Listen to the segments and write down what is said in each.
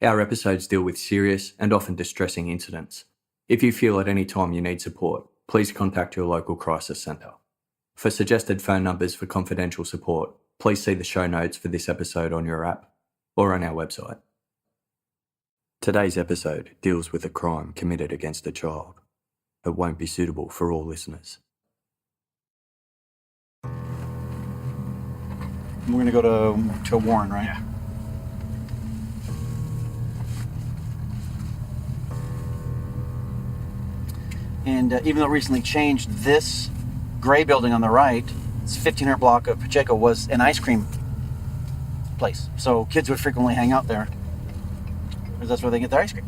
Our episodes deal with serious and often distressing incidents. If you feel at any time you need support, please contact your local crisis centre. For suggested phone numbers for confidential support, please see the show notes for this episode on your app or on our website. Today's episode deals with a crime committed against a child. It won't be suitable for all listeners. We're going to go to Warren, right? Yeah. And even though it recently changed, this gray building on the right, this 1500 block of Pacheco, was an ice cream place. So kids would frequently hang out there because that's where they get their ice cream.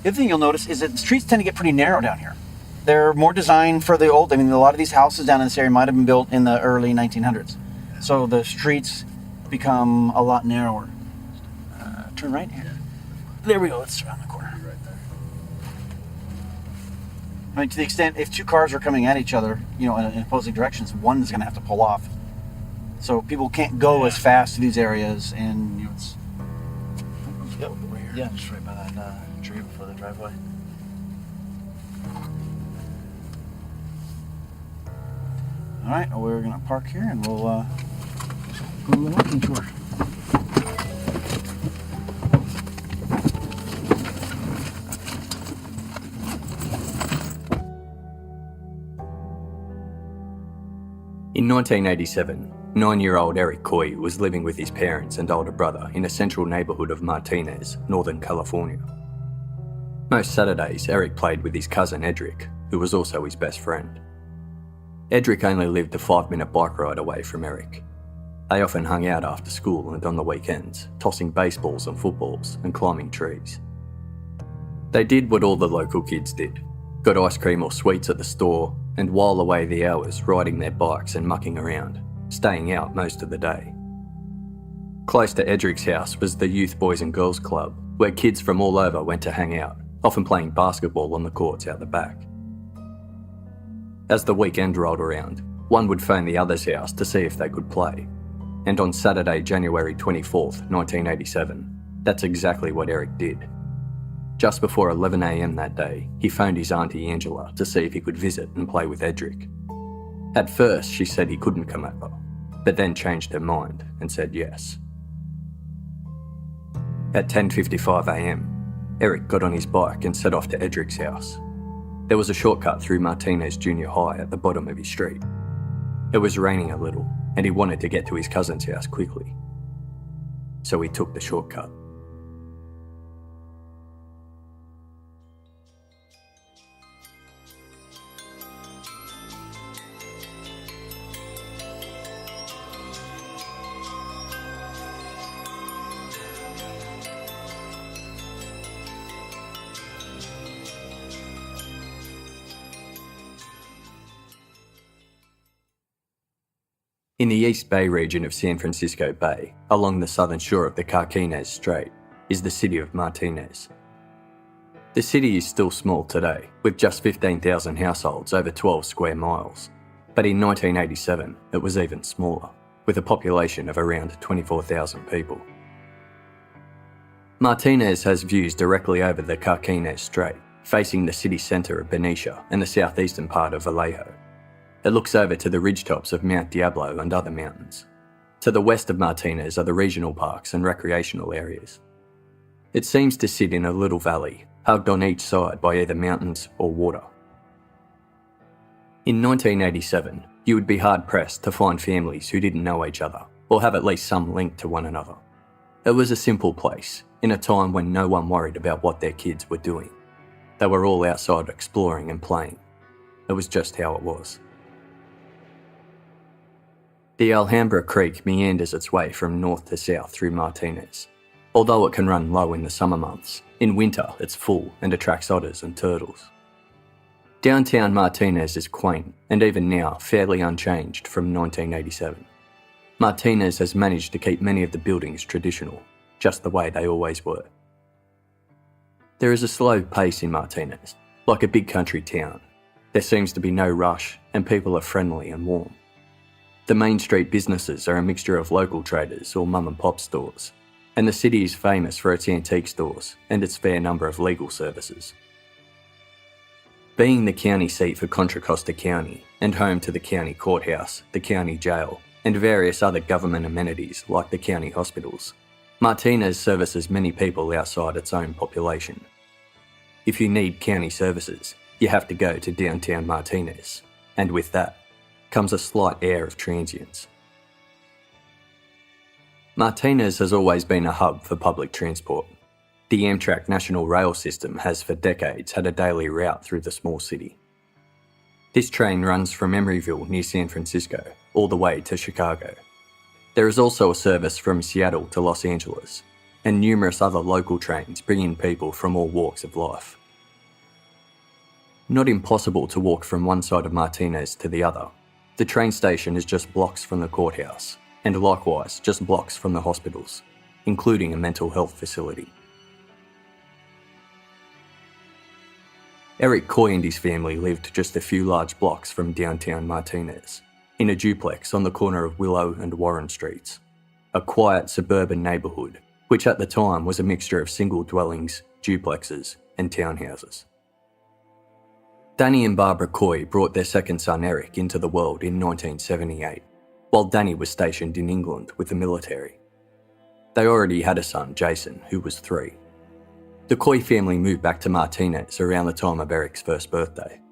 The other thing you'll notice is that the streets tend to get pretty narrow down here. They're more designed for the old. I mean, a lot of these houses down in this area might have been built in the early 1900s. So the streets become a lot narrower. Turn right here. There we go. Let's around the corner. Right there. I mean, to the extent if two cars are coming at each other, in opposing directions, one is going to have to pull off. So people can't go as fast to these areas, and it's. Yep, over here. Yeah. Just right by that tree before the driveway. All right, well, we're going to park here, and we'll go on the walking tour. In 1987, 9-year-old Eric Coy was living with his parents and older brother in a central neighbourhood of Martinez, Northern California. Most Saturdays, Eric played with his cousin Eddrick, who was also his best friend. Eddrick only lived a 5-minute bike ride away from Eric. They often hung out after school and on the weekends, tossing baseballs and footballs and climbing trees. They did what all the local kids did, got ice cream or sweets at the store, and while away the hours riding their bikes and mucking around, staying out most of the day. Close to Eddrick's house was the Youth Boys and Girls Club, where kids from all over went to hang out, often playing basketball on the courts out the back. As the weekend rolled around, one would phone the other's house to see if they could play. And on Saturday, January 24th, 1987, that's exactly what Eric did. Just before 11 a.m. that day, he phoned his auntie Angela to see if he could visit and play with Eddrick. At first, she said he couldn't come over, but then changed her mind and said yes. At 10:55 a.m, Eric got on his bike and set off to Eddrick's house. There was a shortcut through Martinez Junior High at the bottom of his street. It was raining a little, and he wanted to get to his cousin's house quickly. So he took the shortcut. In the East Bay region of San Francisco Bay, along the southern shore of the Carquinez Strait, is the city of Martinez. The city is still small today, with just 15,000 households over 12 square miles. But in 1987, it was even smaller, with a population of around 24,000 people. Martinez has views directly over the Carquinez Strait, facing the city centre of Benicia and the southeastern part of Vallejo. It looks over to the ridgetops of Mount Diablo and other mountains. To the west of Martinez are the regional parks and recreational areas. It seems to sit in a little valley, hugged on each side by either mountains or water. In 1987, you would be hard-pressed to find families who didn't know each other, or have at least some link to one another. It was a simple place, in a time when no one worried about what their kids were doing. They were all outside exploring and playing. It was just how it was. The Alhambra Creek meanders its way from north to south through Martinez. Although it can run low in the summer months, in winter it's full and attracts otters and turtles. Downtown Martinez is quaint and even now fairly unchanged from 1987. Martinez has managed to keep many of the buildings traditional, just the way they always were. There is a slow pace in Martinez, like a big country town. There seems to be no rush, and people are friendly and warm. The main street businesses are a mixture of local traders or mum-and-pop stores, and the city is famous for its antique stores and its fair number of legal services. Being the county seat for Contra Costa County and home to the county courthouse, the county jail, and various other government amenities like the county hospitals, Martinez services many people outside its own population. If you need county services, you have to go to downtown Martinez, and with that comes a slight air of transience. Martinez has always been a hub for public transport. The Amtrak National Rail System has for decades had a daily route through the small city. This train runs from Emeryville near San Francisco all the way to Chicago. There is also a service from Seattle to Los Angeles, and numerous other local trains bring in people from all walks of life. Not impossible to walk from one side of Martinez to the other, the train station is just blocks from the courthouse, and likewise just blocks from the hospitals, including a mental health facility. Eric Coy and his family lived just a few large blocks from downtown Martinez, in a duplex on the corner of Willow and Warren Streets, a quiet suburban neighbourhood which at the time was a mixture of single dwellings, duplexes and townhouses. Danny and Barbara Coy brought their second son Eric into the world in 1978, while Danny was stationed in England with the military. They already had a son, Jason, who was 3. The Coy family moved back to Martinez around the time of Eric's first birthday.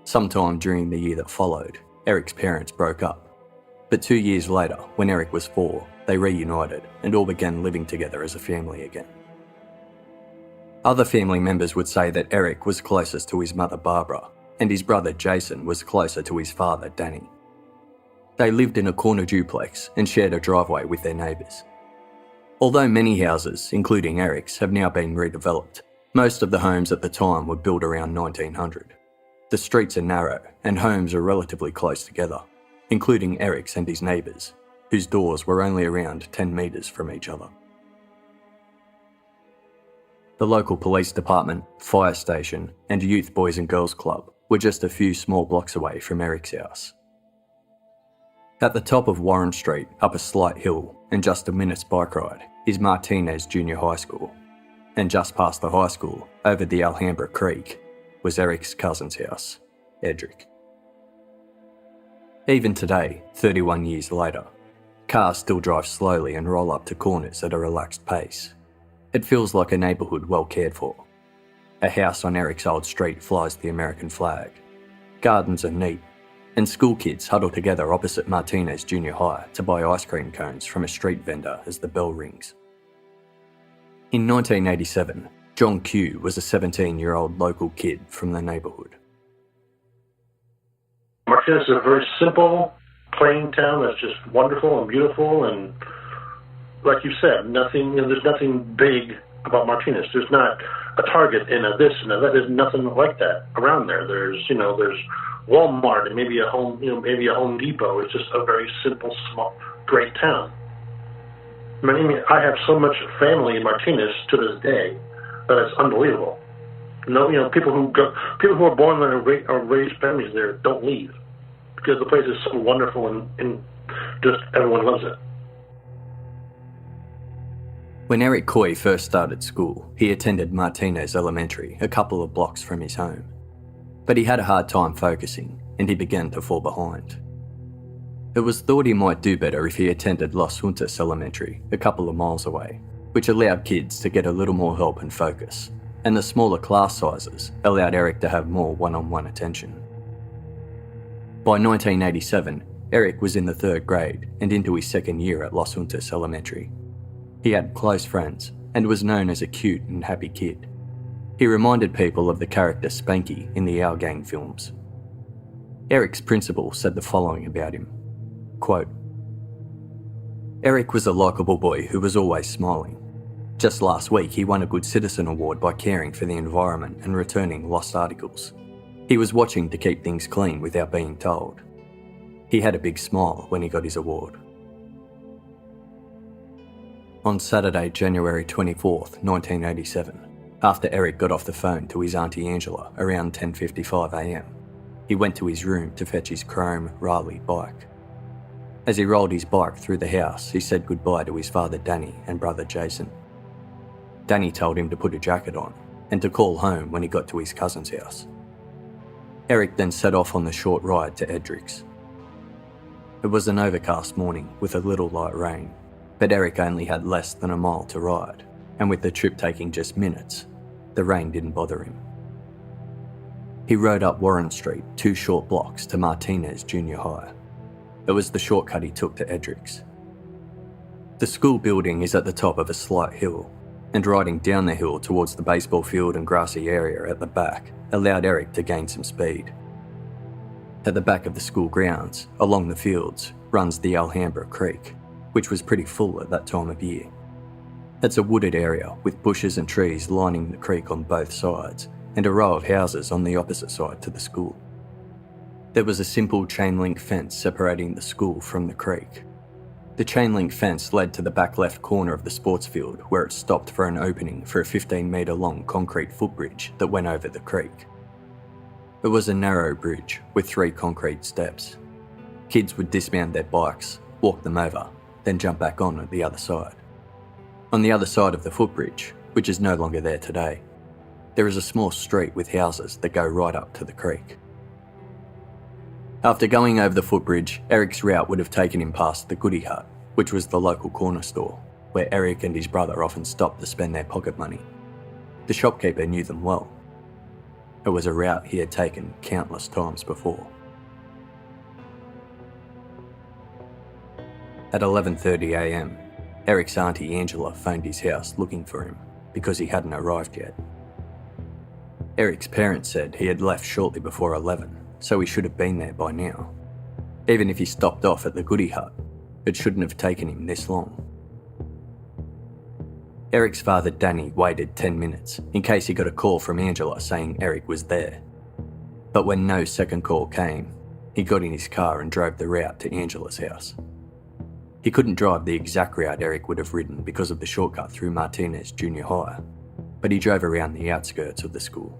Sometime during the year that followed, Eric's parents broke up, but 2 years later, when Eric was 4, they reunited and all began living together as a family again. Other family members would say that Eric was closest to his mother Barbara, and his brother Jason was closer to his father Danny. They lived in a corner duplex and shared a driveway with their neighbours. Although many houses, including Eric's, have now been redeveloped, most of the homes at the time were built around 1900. The streets are narrow and homes are relatively close together, including Eric's and his neighbours, whose doors were only around 10 metres from each other. The local police department, fire station and youth boys and girls club were just a few small blocks away from Eric's house. At the top of Warren Street, up a slight hill and just a minute's bike ride, is Martinez Junior High School, and just past the high school, over the Alhambra Creek, was Eric's cousin's house, Eddrick. Even today, 31 years later, cars still drive slowly and roll up to corners at a relaxed pace. It feels like a neighbourhood well cared for. A house on Eric's old street flies the American flag. Gardens are neat, and school kids huddle together opposite Martinez Junior High to buy ice cream cones from a street vendor as the bell rings. In 1987, John Q was a 17-year-old local kid from the neighbourhood. Martinez is a very simple, plain town that's just wonderful and beautiful, and like you said, there's nothing big about Martinez. There's not a Target and a this and a that. There's nothing like that around there. There's Walmart and maybe a Home Depot. It's just a very simple, small, great town. I mean, I have so much family in Martinez to this day that it's unbelievable. People who are born there or raised families there don't leave because the place is so wonderful and just everyone loves it. When Eric Coy first started school, he attended Martinez Elementary, a couple of blocks from his home. But he had a hard time focusing, and he began to fall behind. It was thought he might do better if he attended Los Juntos Elementary, a couple of miles away, which allowed kids to get a little more help and focus, and the smaller class sizes allowed Eric to have more one-on-one attention. By 1987, Eric was in the 3rd grade and into his 2nd year at Los Juntos Elementary. He had close friends and was known as a cute and happy kid. He reminded people of the character Spanky in the Our Gang films. Eric's principal said the following about him, quote, "Eric was a likeable boy who was always smiling. Just last week he won a Good Citizen Award by caring for the environment and returning lost articles. He was watching to keep things clean without being told. He had a big smile when he got his award." On Saturday, January 24th, 1987, after Eric got off the phone to his Auntie Angela around 10:55am, he went to his room to fetch his chrome Riley bike. As he rolled his bike through the house, he said goodbye to his father Danny and brother Jason. Danny told him to put a jacket on and to call home when he got to his cousin's house. Eric then set off on the short ride to Eddrick's. It was an overcast morning with a little light rain, but Eric only had less than a mile to ride, and with the trip taking just minutes, the rain didn't bother him. He rode up Warren Street 2 short blocks to Martinez Junior High. It was the shortcut he took to Eddrick's. The school building is at the top of a slight hill, and riding down the hill towards the baseball field and grassy area at the back allowed Eric to gain some speed. At the back of the school grounds, along the fields, runs the Alhambra Creek, which was pretty full at that time of year. It's a wooded area with bushes and trees lining the creek on both sides, and a row of houses on the opposite side to the school. There was a simple chain-link fence separating the school from the creek. The chain-link fence led to the back left corner of the sports field, where it stopped for an opening for a 15-metre long concrete footbridge that went over the creek. It was a narrow bridge with 3 concrete steps. Kids would dismount their bikes, walk them over, then jump back on at the other side. On the other side of the footbridge, which is no longer there today, there is a small street with houses that go right up to the creek. After going over the footbridge, Eric's route would have taken him past the Goody Hut, which was the local corner store, where Eric and his brother often stopped to spend their pocket money. The shopkeeper knew them well. It was a route he had taken countless times before. At 11:30am, Eric's Auntie Angela phoned his house looking for him because he hadn't arrived yet. Eric's parents said he had left shortly before 11, so he should have been there by now. Even if he stopped off at the Goody Hut, it shouldn't have taken him this long. Eric's father Danny waited 10 minutes in case he got a call from Angela saying Eric was there. But when no second call came, he got in his car and drove the route to Angela's house. He couldn't drive the exact route Eric would have ridden because of the shortcut through Martinez Junior High, but he drove around the outskirts of the school.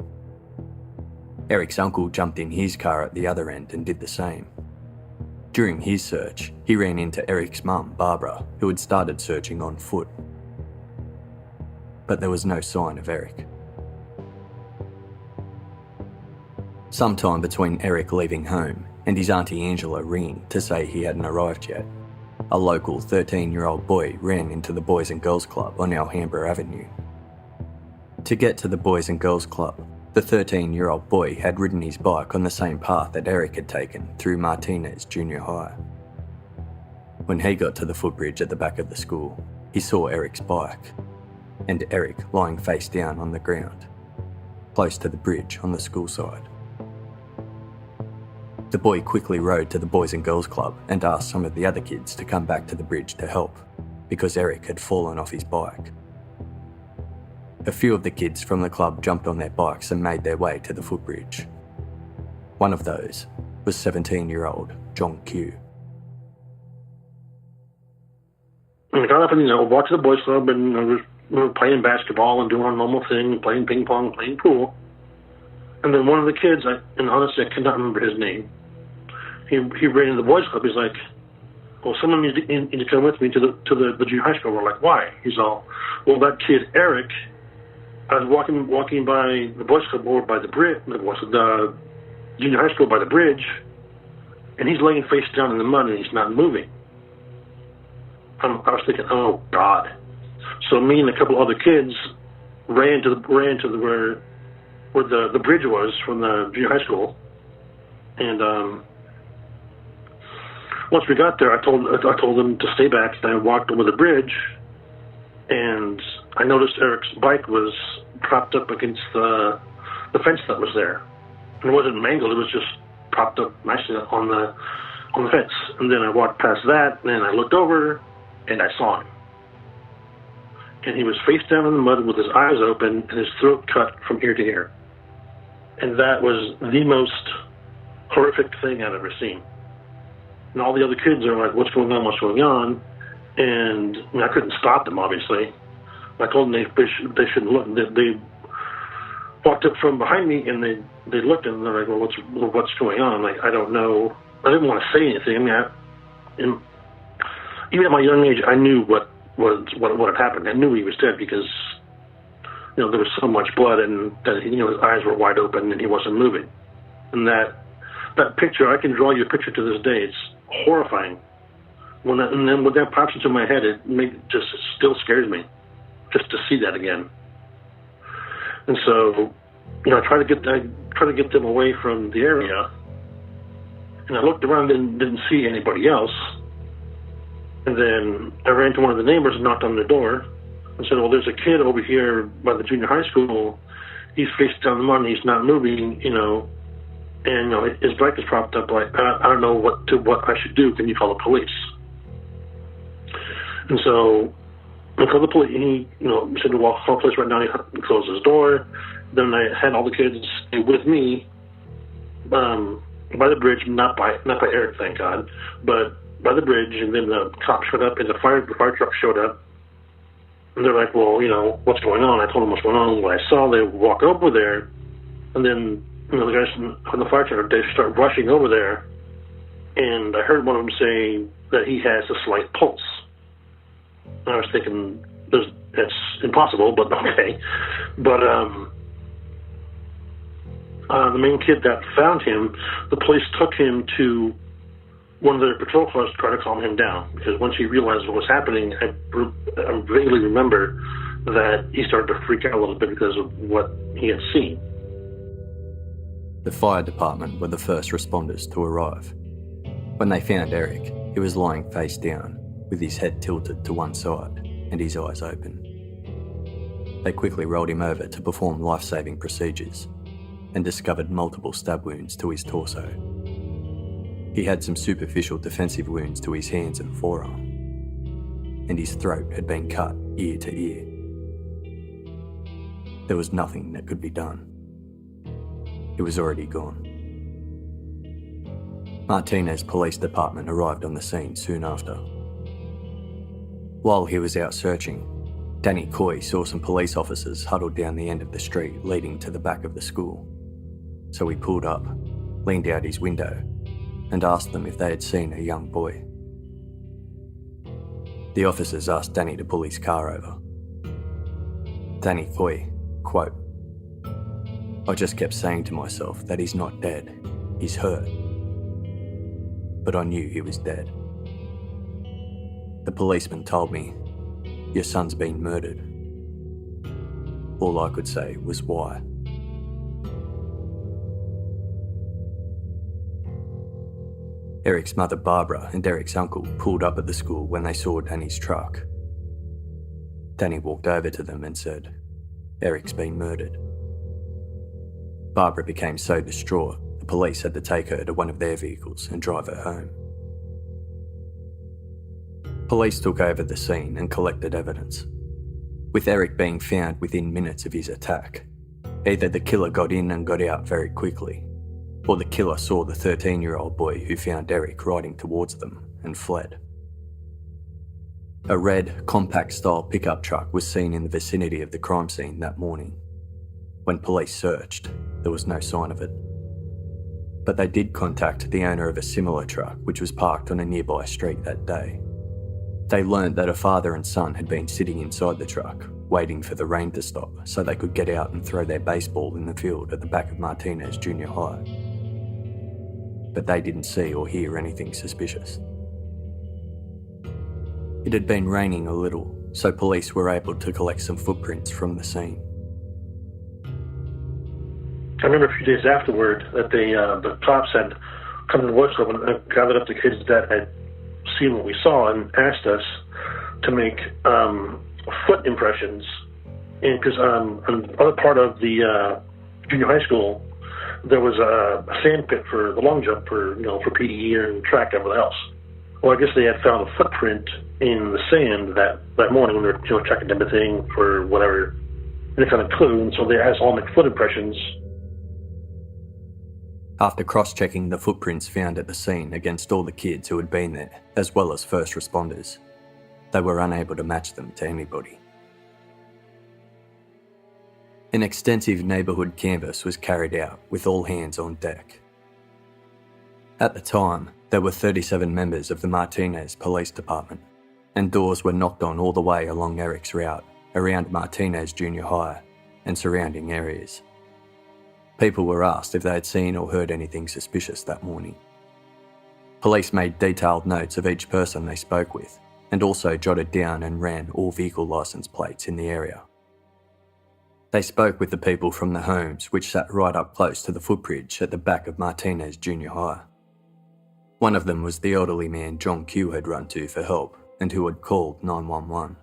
Eric's uncle jumped in his car at the other end and did the same. During his search, he ran into Eric's mum, Barbara, who had started searching on foot. But there was no sign of Eric. Sometime between Eric leaving home and his Auntie Angela ringing to say he hadn't arrived yet, a local 13-year-old boy ran into the Boys and Girls Club on Alhambra Avenue. To get to the Boys and Girls Club, the 13-year-old boy had ridden his bike on the same path that Eric had taken through Martinez Junior High. When he got to the footbridge at the back of the school, he saw Eric's bike, and Eric lying face down on the ground, close to the bridge on the school side. The boy quickly rode to the Boys and Girls Club and asked some of the other kids to come back to the bridge to help, because Eric had fallen off his bike. A few of the kids from the club jumped on their bikes and made their way to the footbridge. One of those was 17-year-old John Q. And I got up and, walked to the boys' club, and we were playing basketball and doing our normal thing, playing ping pong, playing pool. And then one of the kids, and honestly I cannot remember his name, he ran into the boys' club. He's like, well, someone needs to come with me to the junior high school. We're like, why? He's all, well, that kid Eric, I was walking by the boys' club or by the bridge, the junior high school by the bridge, and he's laying face down in the mud and he's not moving. I was thinking, oh God. So me and a couple other kids ran to where the bridge was from the junior high school, and once we got there, I told them to stay back, and I walked over the bridge, and I noticed Eric's bike was propped up against the fence that was there. And it wasn't mangled, it was just propped up nicely on the fence. And then I walked past that, and then I looked over, and I saw him. And he was face down in the mud with his eyes open and his throat cut from ear to ear. And that was the most horrific thing I'd ever seen. And all the other kids are like, what's going on, what's going on? And I couldn't stop them, obviously. I told them they shouldn't look. They walked up from behind me, and they looked, and they're like, well, what's going on? I'm like, I don't know. I didn't want to say anything. I mean, even at my young age, I knew what had happened. I knew he was dead because, there was so much blood, and that, his eyes were wide open, and he wasn't moving. And that picture, I can draw you a picture to this day. It's horrifying. And then when that pops into my head, it still scares me, just to see that again. And so, I try to get them away from the area. And I looked around and didn't see anybody else. And then I ran to one of the neighbors and knocked on the door and said, well, there's a kid over here by the junior high school. He's face down the mud and he's not moving, and his bike is propped up. Like, I don't know what I should do. Can you call the police? And so I called the police. He, said to call the police right now. He closed his door. Then I had all the kids stay with me by the bridge, not by Eric, thank God, but by the bridge. And then the cops showed up, and the fire truck showed up. And they're like, well, what's going on? I told them what's going on. What I saw, they walk over there, and then the guys from the fire truck, they start rushing over there. And I heard one of them say that he has a slight pulse. And I was thinking, that's impossible, but okay. But the main kid that found him, the police took him to one of their patrol cars to try to calm him down, because once he realized what was happening, I vaguely remember that he started to freak out a little bit because of what he had seen. The fire department were the first responders to arrive. When they found Eric, he was lying face down, with his head tilted to one side and his eyes open. They quickly rolled him over to perform life-saving procedures and discovered multiple stab wounds to his torso. He had some superficial defensive wounds to his hands and forearm, and his throat had been cut ear to ear. There was nothing that could be done. He was already gone. Martinez Police Department arrived on the scene soon after. While he was out searching, Eric Coy saw some police officers huddled down the end of the street leading to the back of the school. So he pulled up, leaned out his window, and asked them if they had seen a young boy. The officers asked Danny to pull his car over. Eric Coy, quote, I just kept saying to myself that he's not dead, he's hurt. But I knew he was dead. The policeman told me, your son's been murdered. All I could say was why. Eric's mother Barbara and Eric's uncle pulled up at the school when they saw Danny's truck. Danny walked over to them and said, Eric's been murdered. Barbara became so distraught, the police had to take her to one of their vehicles and drive her home. Police took over the scene and collected evidence, with Eric being found within minutes of his attack. Either the killer got in and got out very quickly, or the killer saw the 13-year-old boy who found Eric riding towards them and fled. A red, compact-style pickup truck was seen in the vicinity of the crime scene that morning. When police searched, there was no sign of it. But they did contact the owner of a similar truck which was parked on a nearby street that day. They learned that a father and son had been sitting inside the truck, waiting for the rain to stop so they could get out and throw their baseball in the field at the back of Martinez Junior High. But they didn't see or hear anything suspicious. It had been raining a little, so police were able to collect some footprints from the scene. I remember a few days afterward that the cops had come to the workshop and gathered up the kids that had seen what we saw and asked us to make foot impressions. And because on the other part of the junior high school, there was a sand pit for the long jump for PE and track, everything else. Well, I guess they had found a footprint in the sand that morning when they were checking everything for whatever any kind of clue, and so they asked all make foot impressions. After cross-checking the footprints found at the scene against all the kids who had been there, as well as first responders, they were unable to match them to anybody. An extensive neighbourhood canvass was carried out with all hands on deck. At the time, there were 37 members of the Martinez Police Department, and doors were knocked on all the way along Eric's route, around Martinez Junior High and surrounding areas. People were asked if they had seen or heard anything suspicious that morning. Police made detailed notes of each person they spoke with, and also jotted down and ran all vehicle licence plates in the area. They spoke with the people from the homes which sat right up close to the footbridge at the back of Martinez Junior High. One of them was the elderly man John Q had run to for help and who had called 911.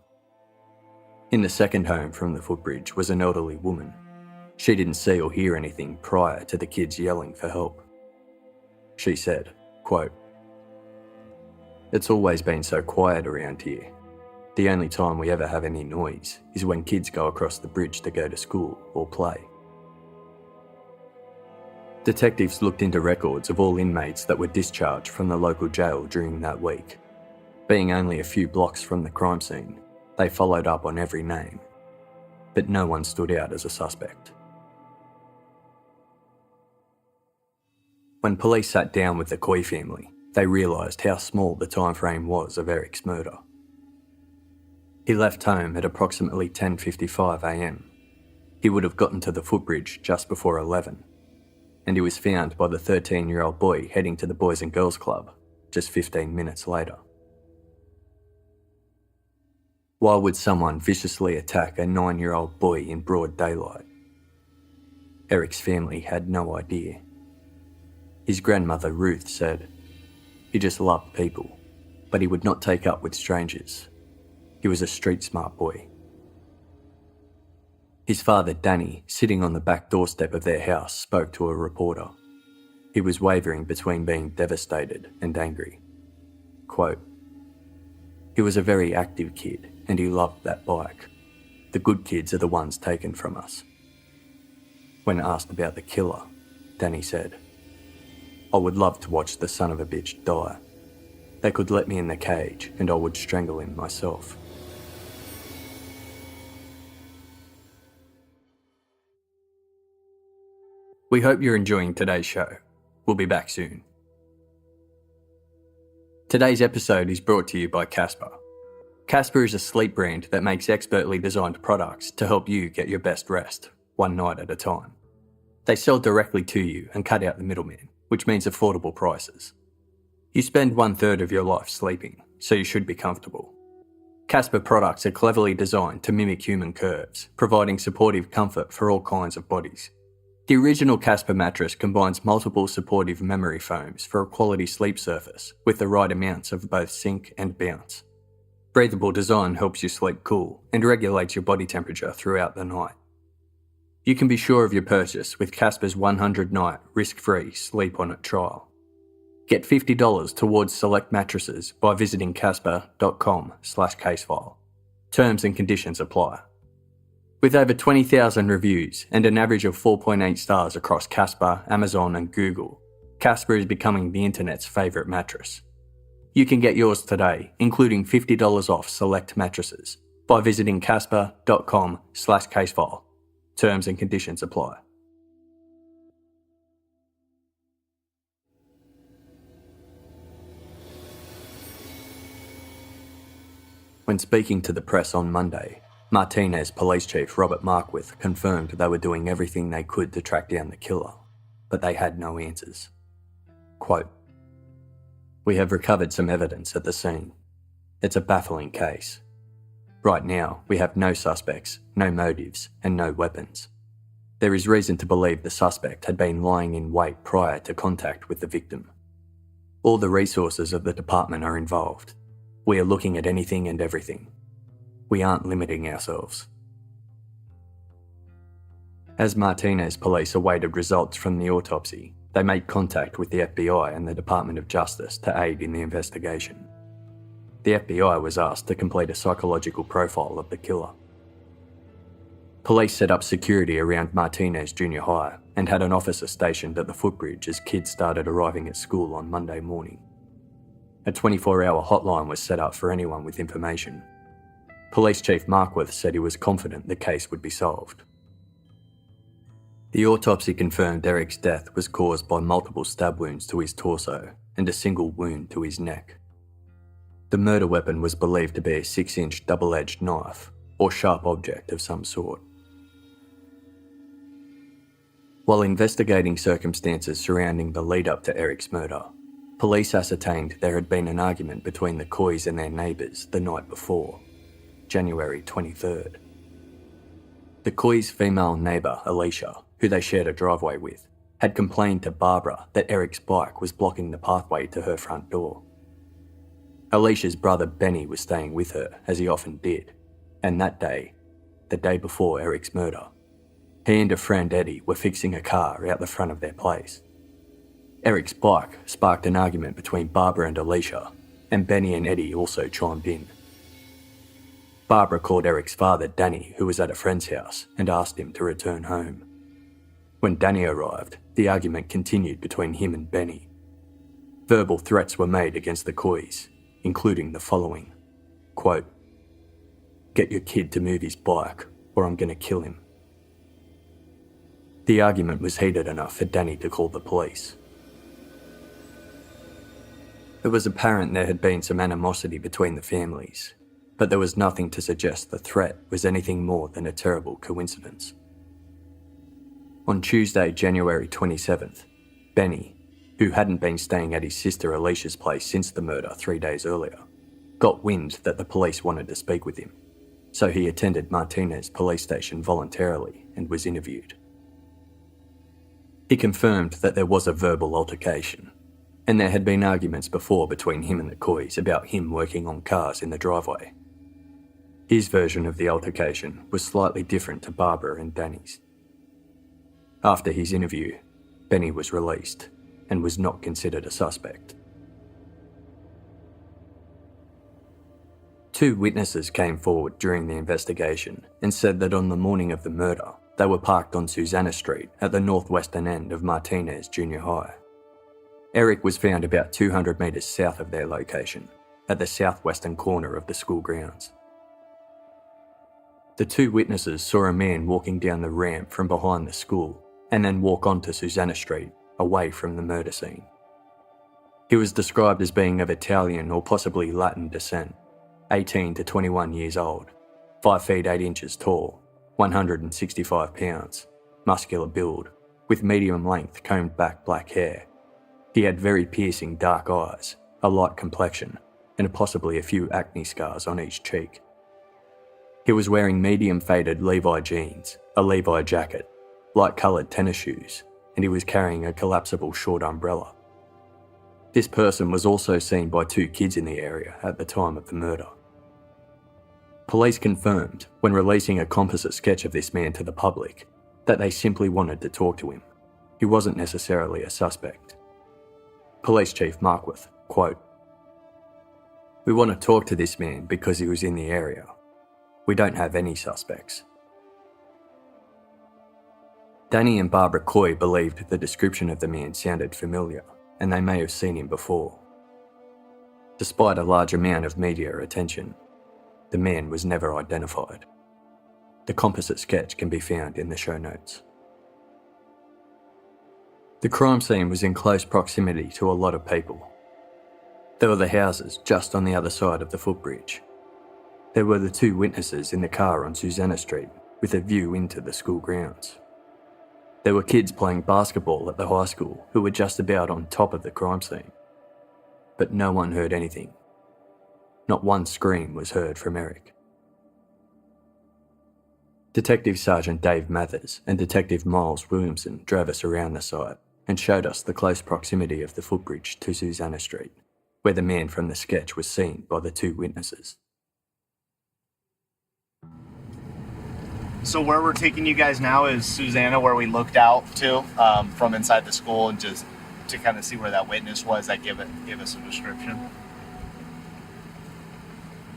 In the second home from the footbridge was an elderly woman. She didn't see or hear anything prior to the kids yelling for help. She said, quote, "It's always been so quiet around here. The only time we ever have any noise is when kids go across the bridge to go to school or play." Detectives looked into records of all inmates that were discharged from the local jail during that week. Being only a few blocks from the crime scene, they followed up on every name, but no one stood out as a suspect. When police sat down with the Coy family, they realised how small the time frame was of Eric's murder. He left home at approximately 10:55 a.m. He would have gotten to the footbridge just before 11, and he was found by the 13-year-old boy heading to the Boys and Girls Club just 15 minutes later. Why would someone viciously attack a 9-year-old boy in broad daylight? Eric's family had no idea. His grandmother Ruth said, "He just loved people, but he would not take up with strangers. He was a street-smart boy." His father Danny, sitting on the back doorstep of their house, spoke to a reporter. He was wavering between being devastated and angry. Quote, "He was a very active kid and he loved that bike. The good kids are the ones taken from us." When asked about the killer, Danny said, "I would love to watch the son of a bitch die. They could let me in the cage and I would strangle him myself." We hope you're enjoying today's show. We'll be back soon. Today's episode is brought to you by Casper. Casper is a sleep brand that makes expertly designed products to help you get your best rest, one night at a time. They sell directly to you and cut out the middleman, which means affordable prices. You spend 1/3 of your life sleeping, so you should be comfortable. Casper products are cleverly designed to mimic human curves, providing supportive comfort for all kinds of bodies. The original Casper mattress combines multiple supportive memory foams for a quality sleep surface with the right amounts of both sink and bounce. Breathable design helps you sleep cool and regulates your body temperature throughout the night. You can be sure of your purchase with Casper's 100-night risk-free sleep on it trial. Get $50 towards select mattresses by visiting casper.com/casefile. Terms and conditions apply. With over 20,000 reviews and an average of 4.8 stars across Casper, Amazon and Google, Casper is becoming the internet's favourite mattress. You can get yours today, including $50 off select mattresses, by visiting casper.com/casefile. Terms and conditions apply. When speaking to the press on Monday, Martinez Police Chief Robert Marquith confirmed they were doing everything they could to track down the killer, but they had no answers. Quote, "We have recovered some evidence at the scene. It's a baffling case. Right now, we have no suspects, no motives, and no weapons. There is reason to believe the suspect had been lying in wait prior to contact with the victim. All the resources of the department are involved. We are looking at anything and everything. We aren't limiting ourselves." As Martinez police awaited results from the autopsy, they made contact with the FBI and the Department of Justice to aid in the investigation. The FBI was asked to complete a psychological profile of the killer. Police set up security around Martinez Junior High and had an officer stationed at the footbridge as kids started arriving at school on Monday morning. A 24-hour hotline was set up for anyone with information. Police Chief Markworth said he was confident the case would be solved. The autopsy confirmed Eric's death was caused by multiple stab wounds to his torso and a single wound to his neck. The murder weapon was believed to be a 6-inch double-edged knife or sharp object of some sort. While investigating circumstances surrounding the lead-up to Eric's murder, police ascertained there had been an argument between the Coys and their neighbours the night before, January 23rd. The Coys' female neighbour, Alicia, who they shared a driveway with, had complained to Barbara that Eric's bike was blocking the pathway to her front door. Alicia's brother Benny was staying with her, as he often did, and that day, the day before Eric's murder, he and a friend Eddie were fixing a car out the front of their place. Eric's bike sparked an argument between Barbara and Alicia, and Benny and Eddie also chimed in. Barbara called Eric's father Danny, who was at a friend's house, and asked him to return home. When Danny arrived, the argument continued between him and Benny. Verbal threats were made against the Coys, including the following, quote, "Get your kid to move his bike, or I'm going to kill him." The argument was heated enough for Danny to call the police. It was apparent there had been some animosity between the families, but there was nothing to suggest the threat was anything more than a terrible coincidence. On Tuesday, January 27th, Benny, who hadn't been staying at his sister Alicia's place since the murder 3 days earlier, got wind that the police wanted to speak with him, so he attended Martinez police station voluntarily and was interviewed. He confirmed that there was a verbal altercation, and there had been arguments before between him and the Coys about him working on cars in the driveway. His version of the altercation was slightly different to Barbara and Danny's. After his interview, Benny was released and was not considered a suspect. 2 witnesses came forward during the investigation and said that on the morning of the murder, they were parked on Susanna Street at the northwestern end of Martinez Junior High. Eric was found about 200 metres south of their location, at the southwestern corner of the school grounds. The 2 witnesses saw a man walking down the ramp from behind the school and then walk onto Susanna Street, away from the murder scene. He was described as being of Italian or possibly Latin descent, 18 to 21 years old, 5 feet 8 inches tall, 165 pounds, muscular build, with medium length combed back black hair. He had very piercing dark eyes, a light complexion, and possibly a few acne scars on each cheek. He was wearing medium faded Levi jeans, a Levi jacket, light coloured tennis shoes, and he was carrying a collapsible short umbrella. This person was also seen by 2 kids in the area at the time of the murder. Police confirmed, when releasing a composite sketch of this man to the public, that they simply wanted to talk to him. He wasn't necessarily a suspect. Police Chief Markworth, quote, "We want to talk to this man because he was in the area. We don't have any suspects." Danny and Barbara Coy believed the description of the man sounded familiar, and they may have seen him before. Despite a large amount of media attention, the man was never identified. The composite sketch can be found in the show notes. The crime scene was in close proximity to a lot of people. There were the houses just on the other side of the footbridge. There were the 2 witnesses in the car on Susanna Street with a view into the school grounds. There were kids playing basketball at the high school who were just about on top of the crime scene. But no one heard anything. Not one scream was heard from Eric. Detective Sergeant Dave Mathers and Detective Miles Williamson drove us around the site and showed us the close proximity of the footbridge to Susanna Street, where the man from the sketch was seen by the 2 witnesses. So where we're taking you guys now is Susanna, where we looked out to from inside the school, and just to kind of see where that witness was that gave us a description.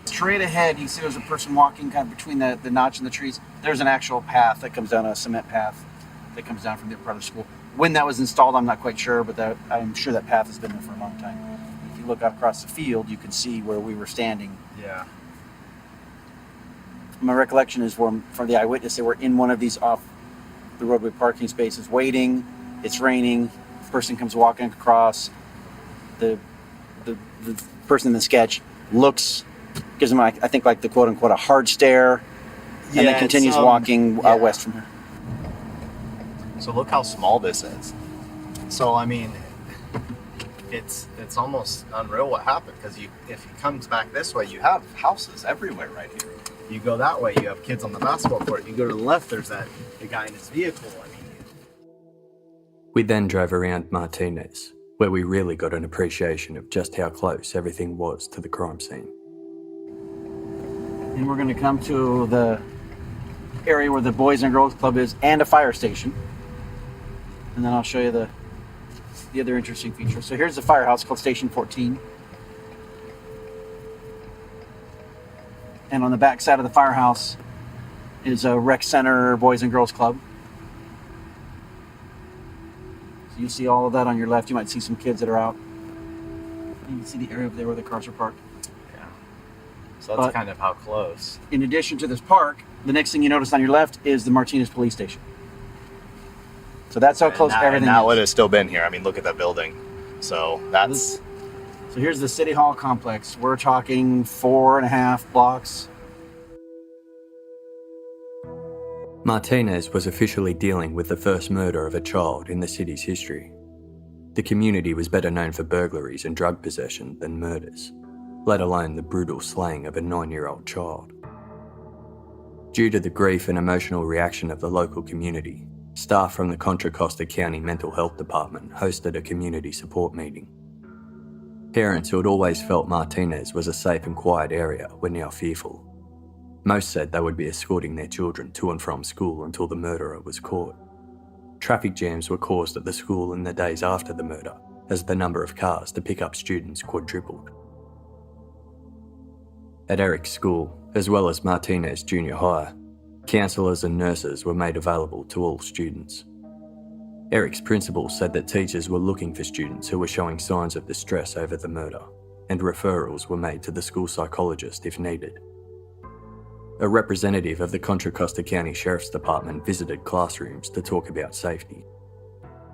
Straight ahead, you see there's a person walking kind of between the notch and the trees. There's an actual path that comes down, a cement path that comes down from the part of the school. When that was installed, I'm not quite sure, but I'm sure that path has been there for a long time. You you look up across the field, you can see where we were standing. Yeah. My recollection is from the eyewitness, they were in one of these off the roadway parking spaces waiting. It's raining. Person comes walking across. The person in the sketch looks, gives him, I think, like the quote unquote a hard stare, and then continues walking west from here. So look how small this is. So I mean, it's almost unreal what happened, because if he comes back this way, you have houses everywhere right here. You go that way, you have kids on the basketball court. You go to the left, there's the guy in his vehicle. I mean, We then drove around Martinez, where we really got an appreciation of just how close everything was to the crime scene. And we're going to come to the area where the Boys and Girls Club is and a fire station. And then I'll show you the other interesting feature. So here's the firehouse called Station 14. And on the back side of the firehouse is a rec center, Boys and Girls Club. So you see all of that on your left. You might see some kids that are out. You can see the area over there where the cars are parked. yeah. So that's kind of how close. In addition to this park, the next thing you notice on your left is the Martinez police station. So that's how close everything that is. would have still been here. I mean, look at that building. So that's... So here's the City Hall complex. We're talking 4.5 blocks. Martinez was officially dealing with the first murder of a child in the city's history. The community was better known for burglaries and drug possession than murders, let alone the brutal slaying of a 9-year-old child. Due to the grief and emotional reaction of the local community, staff from the Contra Costa County Mental Health Department hosted a community support meeting. Parents who had always felt Martinez was a safe and quiet area were now fearful. Most said they would be escorting their children to and from school until the murderer was caught. Traffic jams were caused at the school in the days after the murder, as the number of cars to pick up students quadrupled. At Eric's school, as well as Martinez Junior High, counsellors and nurses were made available to all students. Eric's principal said that teachers were looking for students who were showing signs of distress over the murder, and referrals were made to the school psychologist if needed. A representative of the Contra Costa County Sheriff's Department visited classrooms to talk about safety.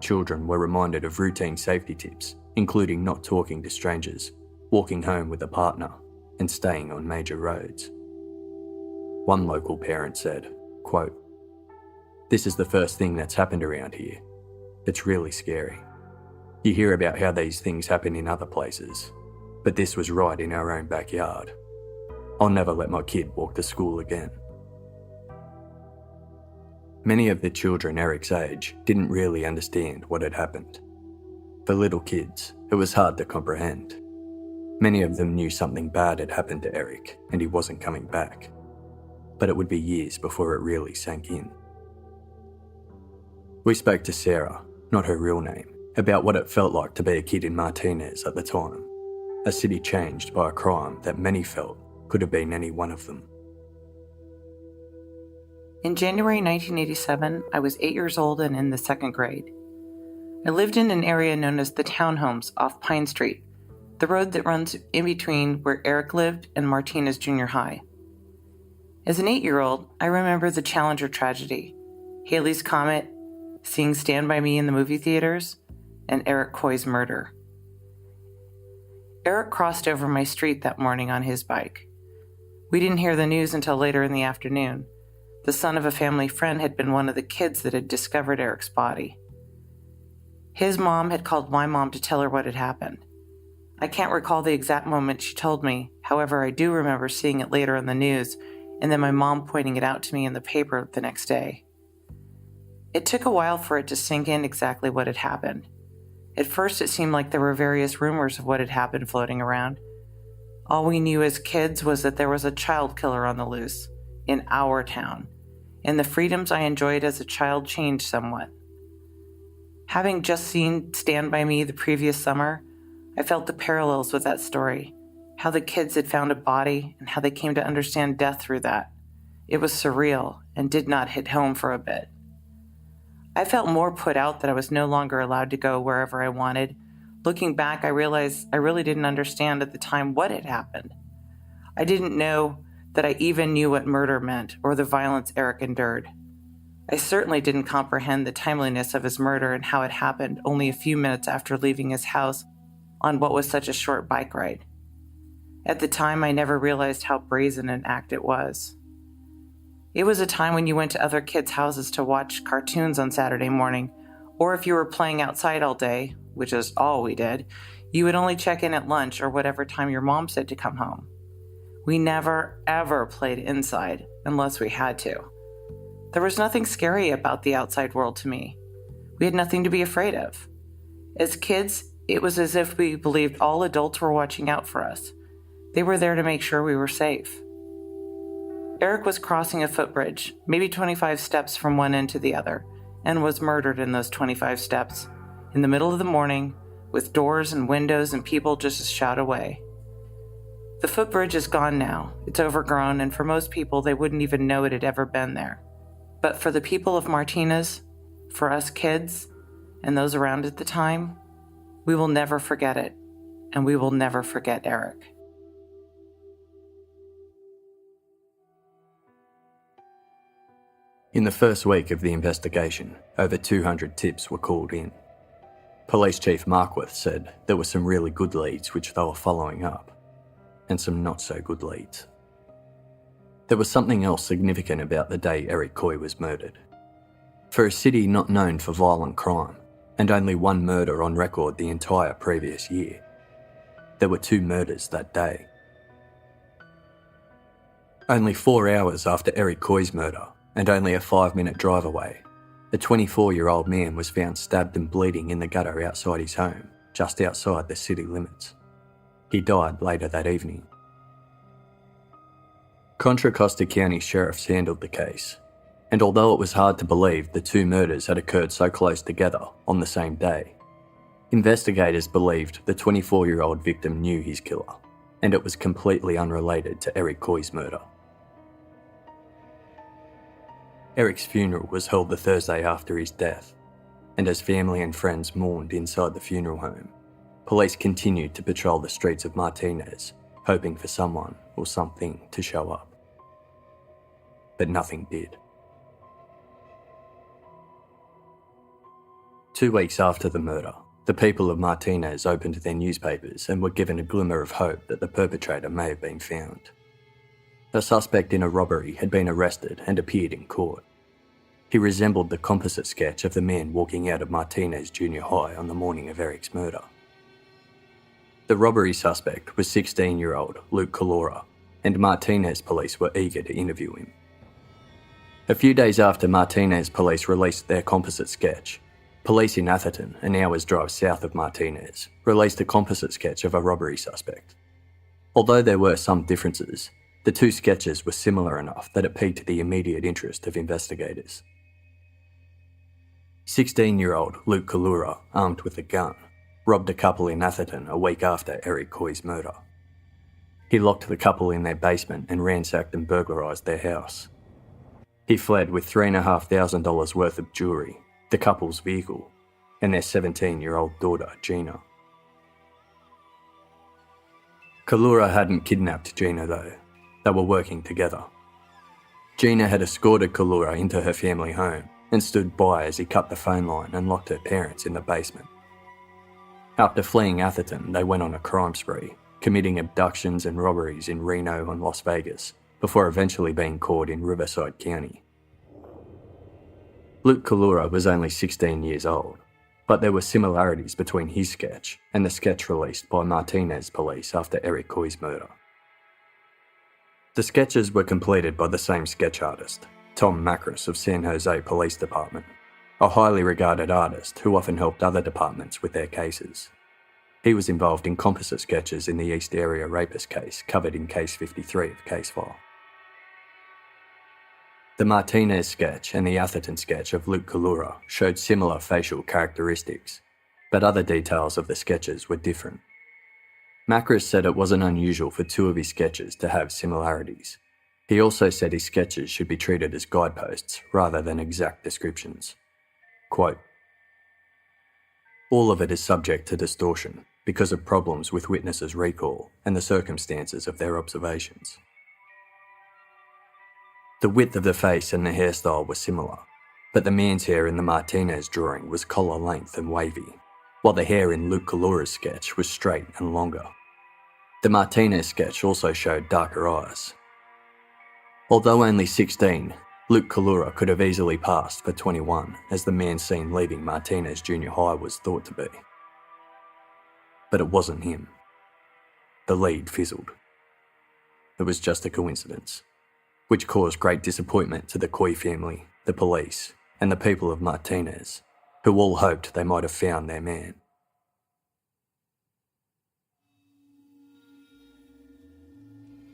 Children were reminded of routine safety tips, including not talking to strangers, walking home with a partner, and staying on major roads. One local parent said, quote, "This is the first thing that's happened around here. It's really scary. You hear about how these things happen in other places, but this was right in our own backyard. I'll never let my kid walk to school again." Many of the children Eric's age didn't really understand what had happened. For little kids, it was hard to comprehend. Many of them knew something bad had happened to Eric and he wasn't coming back. But it would be years before it really sank in. We spoke to Sarah, not her real name, about what it felt like to be a kid in Martinez at the time, a city changed by a crime that many felt could have been any one of them. In January 1987, I was 8 years old and in the 2nd grade. I lived in an area known as the Townhomes off Pine Street, the road that runs in between where Eric lived and Martinez Junior High. As an 8-year-old, I remember the Challenger tragedy, Haley's Comet, seeing Stand By Me in the movie theaters, and Eric Coy's murder. Eric crossed over my street that morning on his bike. We didn't hear the news until later in the afternoon. The son of a family friend had been one of the kids that had discovered Eric's body. His mom had called my mom to tell her what had happened. I can't recall the exact moment she told me, however, I do remember seeing it later on the news, and then my mom pointing it out to me in the paper the next day. It took a while for it to sink in exactly what had happened. At first, it seemed like there were various rumors of what had happened floating around. All we knew as kids was that there was a child killer on the loose, in our town, and the freedoms I enjoyed as a child changed somewhat. Having just seen Stand By Me the previous summer, I felt the parallels with that story, how the kids had found a body and how they came to understand death through that. It was surreal and did not hit home for a bit. I felt more put out that I was no longer allowed to go wherever I wanted, Looking back, I realized I really didn't understand at the time what had happened. I didn't know that I even knew what murder meant or the violence Eric endured. I certainly didn't comprehend the timeliness of his murder and how it happened only a few minutes after leaving his house on what was such a short bike ride. At the time, I never realized how brazen an act it was. It was a time when you went to other kids' houses to watch cartoons on Saturday morning, or if you were playing outside all day, which is all we did, you would only check in at lunch or whatever time your mom said to come home. We never, ever played inside unless we had to. There was nothing scary about the outside world to me. We had nothing to be afraid of. As kids, it was as if we believed all adults were watching out for us. They were there to make sure we were safe. Eric was crossing a footbridge, maybe 25 steps from one end to the other, and was murdered in those 25 steps, in the middle of the morning, with doors and windows and people just a shout away. The footbridge is gone now. It's overgrown, and for most people, they wouldn't even know it had ever been there. But for the people of Martinez, for us kids, and those around at the time, we will never forget it, and we will never forget Eric. In the first week of the investigation, over 200 tips were called in. Police Chief Marquardt said there were some really good leads which they were following up, and some not so good leads. There was something else significant about the day Eric Coy was murdered. For a city not known for violent crime, and only one murder on record the entire previous year, there were 2 murders that day. Only 4 hours after Eric Coy's murder, and only a 5-minute drive away, a 24-year-old man was found stabbed and bleeding in the gutter outside his home, just outside the city limits. He died later that evening. Contra Costa County sheriffs handled the case, and although it was hard to believe the 2 murders had occurred so close together on the same day, investigators believed the 24-year-old victim knew his killer, and it was completely unrelated to Eric Coy's murder. Eric's funeral was held the Thursday after his death, and as family and friends mourned inside the funeral home, police continued to patrol the streets of Martinez, hoping for someone or something to show up. But nothing did. 2 weeks after the murder, the people of Martinez opened their newspapers and were given a glimmer of hope that the perpetrator may have been found. A suspect in a robbery had been arrested and appeared in court. He resembled the composite sketch of the man walking out of Martinez Junior High on the morning of Eric's murder. The robbery suspect was 16-year-old Luke Kalora, and Martinez police were eager to interview him. A few days after Martinez police released their composite sketch, police in Atherton, an hour's drive south of Martinez, released a composite sketch of a robbery suspect. Although there were some differences, the 2 sketches were similar enough that it piqued the immediate interest of investigators. 16-year-old Luke Kalora, armed with a gun, robbed a couple in Atherton a week after Eric Coy's murder. He locked the couple in their basement and ransacked and burglarised their house. He fled with $3,500 worth of jewellery, the couple's vehicle, and their 17-year-old daughter, Gina. Kalora hadn't kidnapped Gina though. They were working together. Gina had escorted Kalora into her family home and stood by as he cut the phone line and locked her parents in the basement. After fleeing Atherton, they went on a crime spree, committing abductions and robberies in Reno and Las Vegas, before eventually being caught in Riverside County. Luke Kalora was only 16 years old, but there were similarities between his sketch and the sketch released by Martinez police after Eric Coy's murder. The sketches were completed by the same sketch artist, Tom Macris of San Jose Police Department, a highly regarded artist who often helped other departments with their cases. He was involved in composite sketches in the East Area Rapist case covered in Case 53 of Case File. The Martinez sketch and the Atherton sketch of Luke Kalora showed similar facial characteristics, but other details of the sketches were different. Macris said it wasn't unusual for 2 of his sketches to have similarities. He also said his sketches should be treated as guideposts rather than exact descriptions. Quote, All of it is subject to distortion because of problems with witnesses' recall and the circumstances of their observations. The width of the face and the hairstyle were similar, but the man's hair in the Martinez drawing was collar length and wavy, while the hair in Luke Kalura's sketch was straight and longer. The Martinez sketch also showed darker eyes. Although only 16, Luke Kalura could have easily passed for 21, as the man seen leaving Martinez Junior High was thought to be. But it wasn't him. The lead fizzled. It was just a coincidence, which caused great disappointment to the Coy family, the police, and the people of Martinez, who all hoped they might have found their man.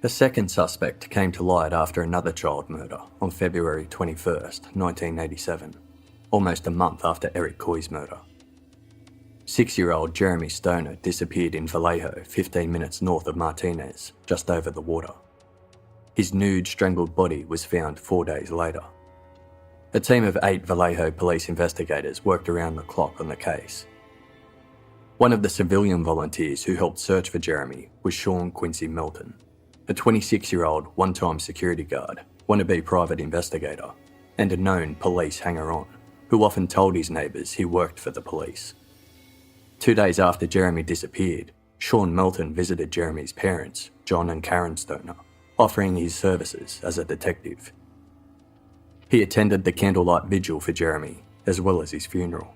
The second suspect came to light after another child murder on February 21st, 1987, almost a month after Eric Coy's murder. 6-year-old Jeremy Stoner disappeared in Vallejo, 15 minutes north of Martinez, just over the water. His nude, strangled body was found 4 days later. A team of 8 Vallejo police investigators worked around the clock on the case. One of the civilian volunteers who helped search for Jeremy was Sean Quincy Milton, a 26-year-old one-time security guard, wannabe private investigator, and a known police hanger-on, who often told his neighbours he worked for the police. 2 days after Jeremy disappeared, Sean Milton visited Jeremy's parents, John and Karen Stoner, offering his services as a detective. He attended the candlelight vigil for Jeremy, as well as his funeral.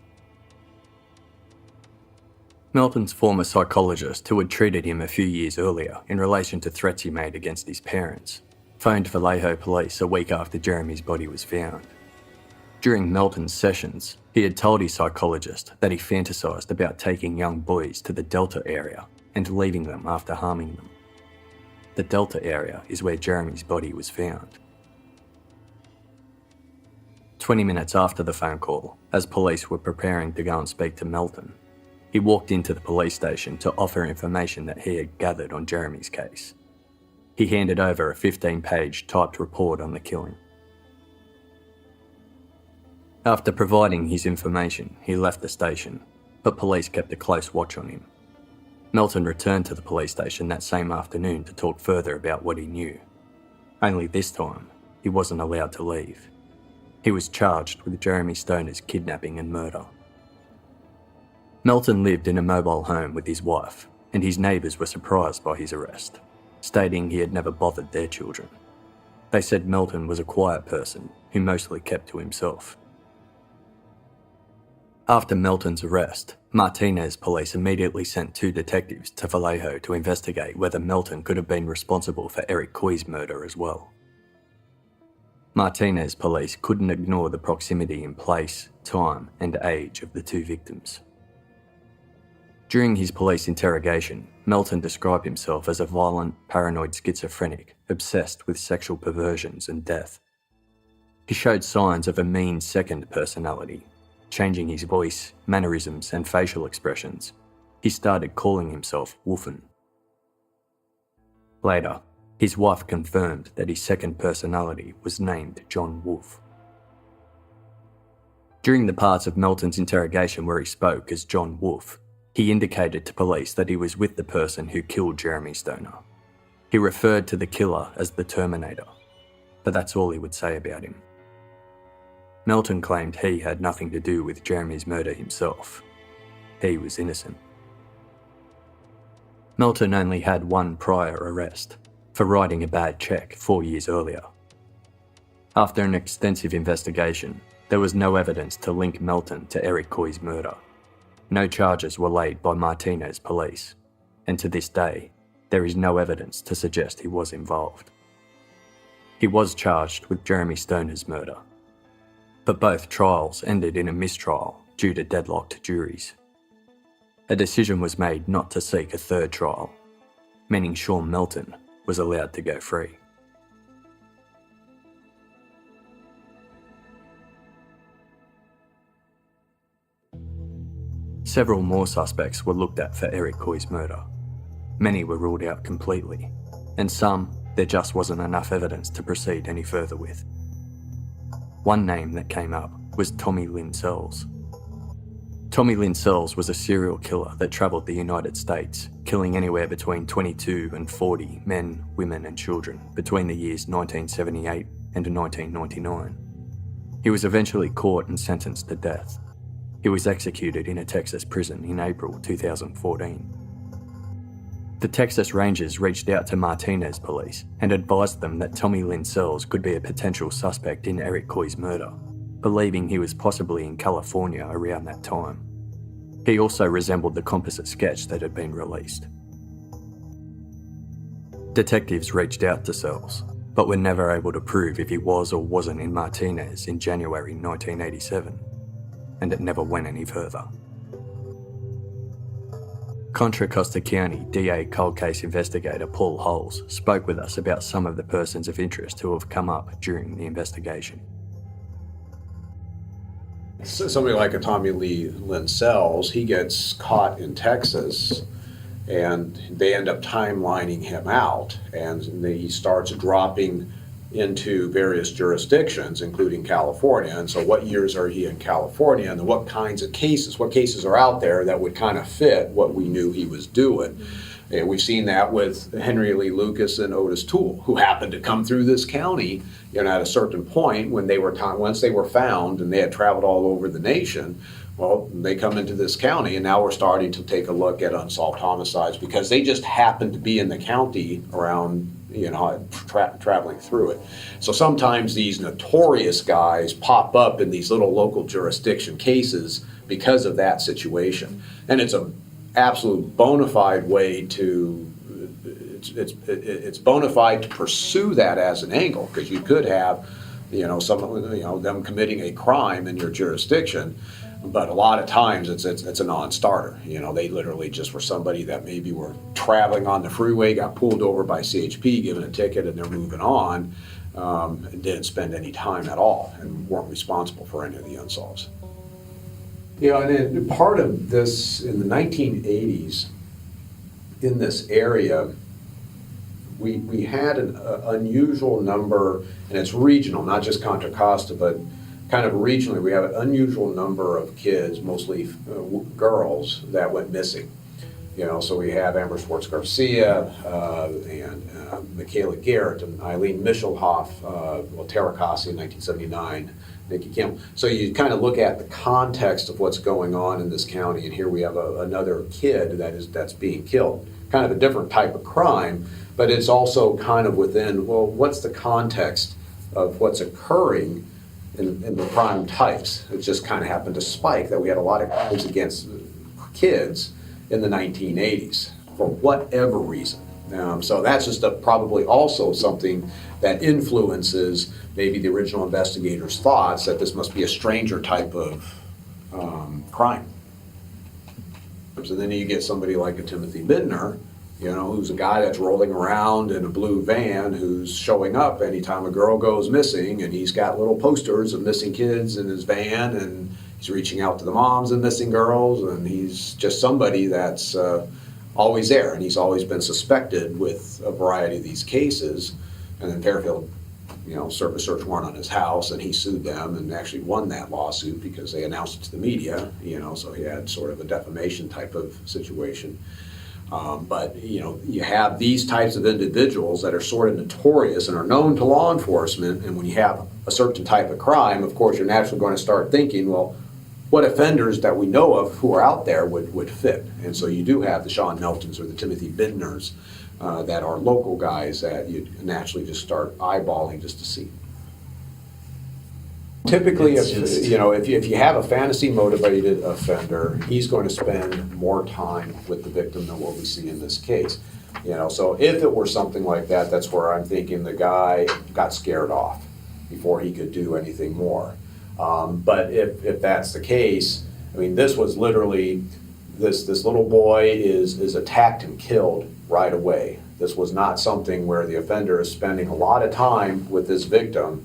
Milton's former psychologist, who had treated him a few years earlier in relation to threats he made against his parents, phoned Vallejo police a week after Jeremy's body was found. During Milton's sessions, he had told his psychologist that he fantasised about taking young boys to the Delta area and leaving them after harming them. The Delta area is where Jeremy's body was found. 20 minutes after the phone call, as police were preparing to go and speak to Milton, he walked into the police station to offer information that he had gathered on Jeremy's case. He handed over a 15-page typed report on the killing. After providing his information, he left the station, but police kept a close watch on him. Milton returned to the police station that same afternoon to talk further about what he knew. Only this time, he wasn't allowed to leave. He was charged with Jeremy Stoner's kidnapping and murder. Milton lived in a mobile home with his wife, and his neighbours were surprised by his arrest, stating he had never bothered their children. They said Milton was a quiet person who mostly kept to himself. After Milton's arrest, Martinez police immediately sent 2 detectives to Vallejo to investigate whether Milton could have been responsible for Eric Coy's murder as well. Martinez police couldn't ignore the proximity in place, time, and age of the 2 victims. During his police interrogation, Milton described himself as a violent, paranoid schizophrenic, obsessed with sexual perversions and death. He showed signs of a mean second personality, changing his voice, mannerisms, and facial expressions. He started calling himself Wolfen. Later, his wife confirmed that his second personality was named John Wolf. During the parts of Milton's interrogation where he spoke as John Wolf, he indicated to police that he was with the person who killed Jeremy Stoner. He referred to the killer as the Terminator, but that's all he would say about him. Milton claimed he had nothing to do with Jeremy's murder himself. He was innocent. Milton only had one prior arrest, for writing a bad cheque 4 years earlier. After an extensive investigation, there was no evidence to link Milton to Eric Coy's murder. No charges were laid by Martinez police, and to this day, there is no evidence to suggest he was involved. He was charged with Jeremy Stoner's murder, but both trials ended in a mistrial due to deadlocked juries. A decision was made not to seek a third trial, meaning Sean Milton was allowed to go free. Several more suspects were looked at for Eric Coy's murder. Many were ruled out completely, and some there just wasn't enough evidence to proceed any further with. One name that came up was Tommy Lynn Sells. Tommy Lynn Sells was a serial killer that travelled the United States, killing anywhere between 22 and 40 men, women and children between the years 1978 and 1999. He was eventually caught and sentenced to death. He was executed in a Texas prison in April 2014. The Texas Rangers reached out to Martinez police and advised them that Tommy Lynn Sells could be a potential suspect in Eric Coy's murder, believing he was possibly in California around that time. He also resembled the composite sketch that had been released. Detectives reached out to Sells, but were never able to prove if he was or wasn't in Martinez in January 1987, and it never went any further. Contra Costa County DA cold case investigator Paul Holes spoke with us about some of the persons of interest who have come up during the investigation. Somebody like a Tommy Lynn Sells, he gets caught in Texas and they end up timelining him out, and he starts dropping into various jurisdictions, including California. And so what years are he in California, and what kinds of cases, what cases are out there that would kind of fit what we knew he was doing. And we've seen that with Henry Lee Lucas and Otis Toole, who happened to come through this county, at a certain point when they were once they were found and they had traveled all over the nation. Well, they come into this county, and now we're starting to take a look at unsolved homicides because they just happen to be in the county around, traveling through it. So sometimes these notorious guys pop up in these little local jurisdiction cases because of that situation, and it's a absolute bona fide way to, it's bona fide to pursue that as an angle, because you could have, them committing a crime in your jurisdiction, but a lot of times it's a non-starter. They literally just were somebody that maybe were traveling on the freeway, got pulled over by CHP, given a ticket, and they're moving on, and didn't spend any time at all and weren't responsible for any of the unsolveds. And then part of this, in the 1980s, in this area, we had an unusual number, and it's regional, not just Contra Costa, but kind of regionally, we have an unusual number of kids, mostly girls, that went missing. So we have Amber Schwartz Garcia and Michaela Garrett and Eileen Michelhoff, Tara Cassi in 1979, Nikki Kim. So you kind of look at the context of what's going on in this county, and here we have another kid that's being killed. Kind of a different type of crime, but it's also kind of within, what's the context of what's occurring in the crime types. It just kind of happened to spike that we had a lot of crimes against kids in the 1980s for whatever reason. So that's just probably also something that influences maybe the original investigators' thoughts that this must be a stranger type of crime. So then you get somebody like a Timothy Bittner, who's a guy that's rolling around in a blue van, who's showing up anytime a girl goes missing, and he's got little posters of missing kids in his van, and he's reaching out to the moms of missing girls, and he's just somebody that's always there, and he's always been suspected with a variety of these cases. And then Fairfield, served a search warrant on his house, and he sued them and actually won that lawsuit because they announced it to the media, so he had sort of a defamation type of situation. But you have these types of individuals that are sort of notorious and are known to law enforcement, and when you have a certain type of crime, of course, you're naturally going to start thinking, well, what offenders that we know of who are out there would fit? And so you do have the Sean Meltons or the Timothy Bittners that are local guys that you naturally just start eyeballing just to see. Typically, if you have a fantasy motivated offender, he's going to spend more time with the victim than what we see in this case. So if it were something like that, that's where I'm thinking the guy got scared off before he could do anything more. But if that's the case, this was literally, this little boy is attacked and killed right away. This was not something where the offender is spending a lot of time with this victim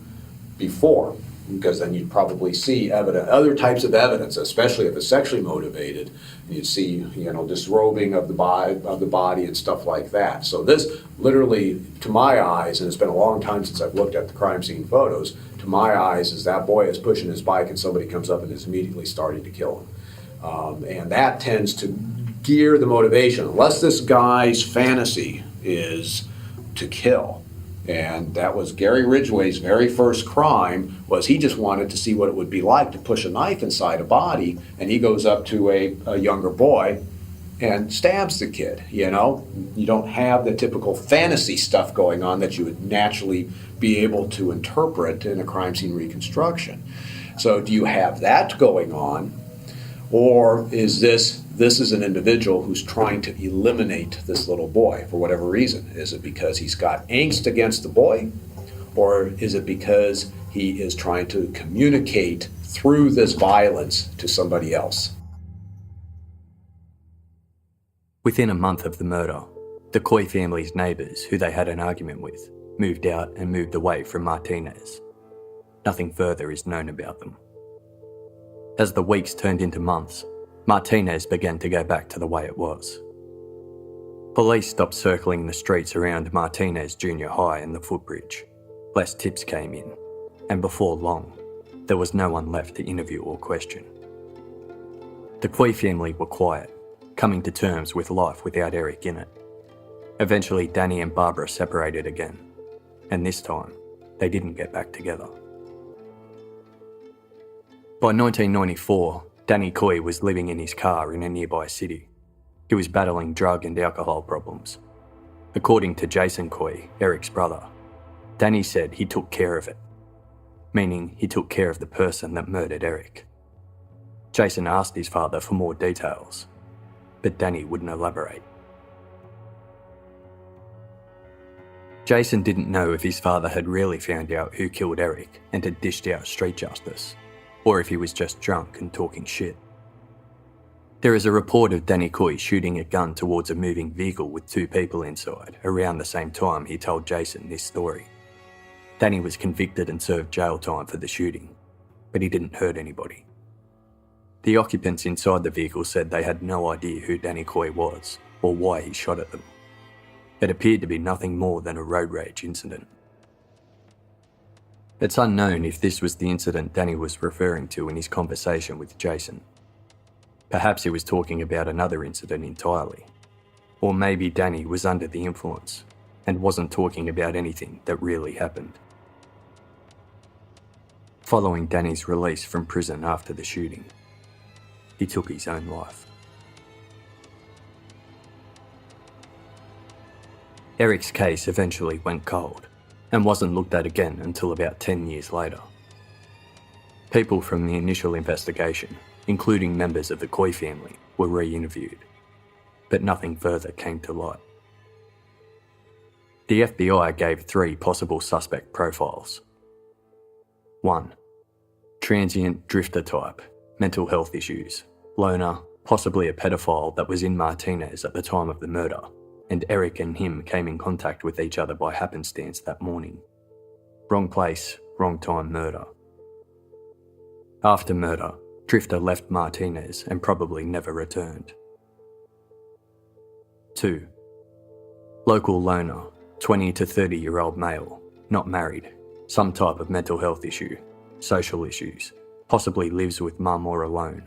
before, because then you'd probably see other types of evidence, especially if it's sexually motivated. You'd see, disrobing of the body and stuff like that. So this literally, to my eyes, and it's been a long time since I've looked at the crime scene photos, to my eyes, is that boy is pushing his bike and somebody comes up and is immediately starting to kill him. And that tends to gear the motivation, unless this guy's fantasy is to kill. And that was Gary Ridgway's very first crime, was he just wanted to see what it would be like to push a knife inside a body, and he goes up to a younger boy and stabs the kid, you know? You don't have the typical fantasy stuff going on that you would naturally be able to interpret in a crime scene reconstruction. So do you have that going on, or is this is an individual who's trying to eliminate this little boy for whatever reason? Is it because he's got angst against the boy, or is it because he is trying to communicate through this violence to somebody else? Within a month of the murder, the Coy family's neighbours, who they had an argument with, moved out and moved away from Martinez. Nothing further is known about them. As the weeks turned into months, Martinez began to go back to the way it was. Police stopped circling the streets around Martinez Junior High and the footbridge. Less tips came in, and before long, there was no one left to interview or question. The Coy family were quiet, coming to terms with life without Eric in it. Eventually, Danny and Barbara separated again, and this time, they didn't get back together. By 1994, Danny Coy was living in his car in a nearby city. He was battling drug and alcohol problems. According to Jason Coy, Eric's brother, Danny said he took care of it, meaning he took care of the person that murdered Eric. Jason asked his father for more details, but Danny wouldn't elaborate. Jason didn't know if his father had really found out who killed Eric and had dished out street justice, or if he was just drunk and talking shit. There is a report of Danny Coy shooting a gun towards a moving vehicle with two people inside around the same time he told Jason this story. Danny was convicted and served jail time for the shooting, but he didn't hurt anybody. The occupants inside the vehicle said they had no idea who Danny Coy was or why he shot at them. It appeared to be nothing more than a road rage incident. It's unknown if this was the incident Danny was referring to in his conversation with Jason. Perhaps he was talking about another incident entirely. Or maybe Danny was under the influence and wasn't talking about anything that really happened. Following Danny's release from prison after the shooting, he took his own life. Eric's case eventually went cold and wasn't looked at again until about 10 years later. People from the initial investigation, including members of the Coy family, were re-interviewed, but nothing further came to light. The FBI gave 3 possible suspect profiles. 1. Transient drifter type, mental health issues, loner, possibly a pedophile that was in Martinez at the time of the murder, and Eric and him came in contact with each other by happenstance that morning. Wrong place, wrong time murder. After murder, Drifter left Martinez and probably never returned. 2. Local loner, 20 to 30-year-old male, not married, some type of mental health issue, social issues, possibly lives with mum or alone,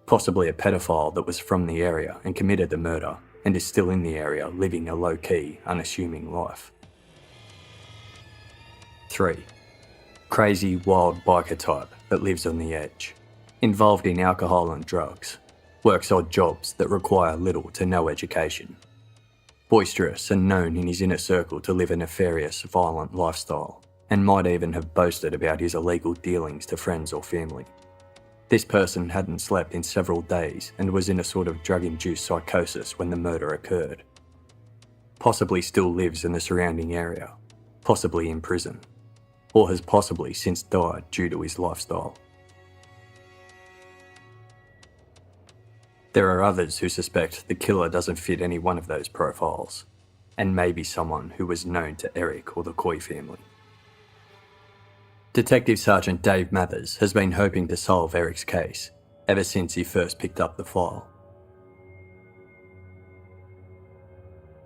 possibly a pedophile that was from the area and committed the murder and is still in the area living a low-key, unassuming life. 3. Crazy, wild biker type that lives on the edge, involved in alcohol and drugs, works odd jobs that require little to no education, boisterous and known in his inner circle to live a nefarious, violent lifestyle, and might even have boasted about his illegal dealings to friends or family. This person hadn't slept in several days and was in a sort of drug-induced psychosis when the murder occurred. Possibly still lives in the surrounding area, possibly in prison, or has possibly since died due to his lifestyle. There are others who suspect the killer doesn't fit any one of those profiles, and may be someone who was known to Eric or the Coy family. Detective Sergeant Dave Mathers has been hoping to solve Eric's case ever since he first picked up the file.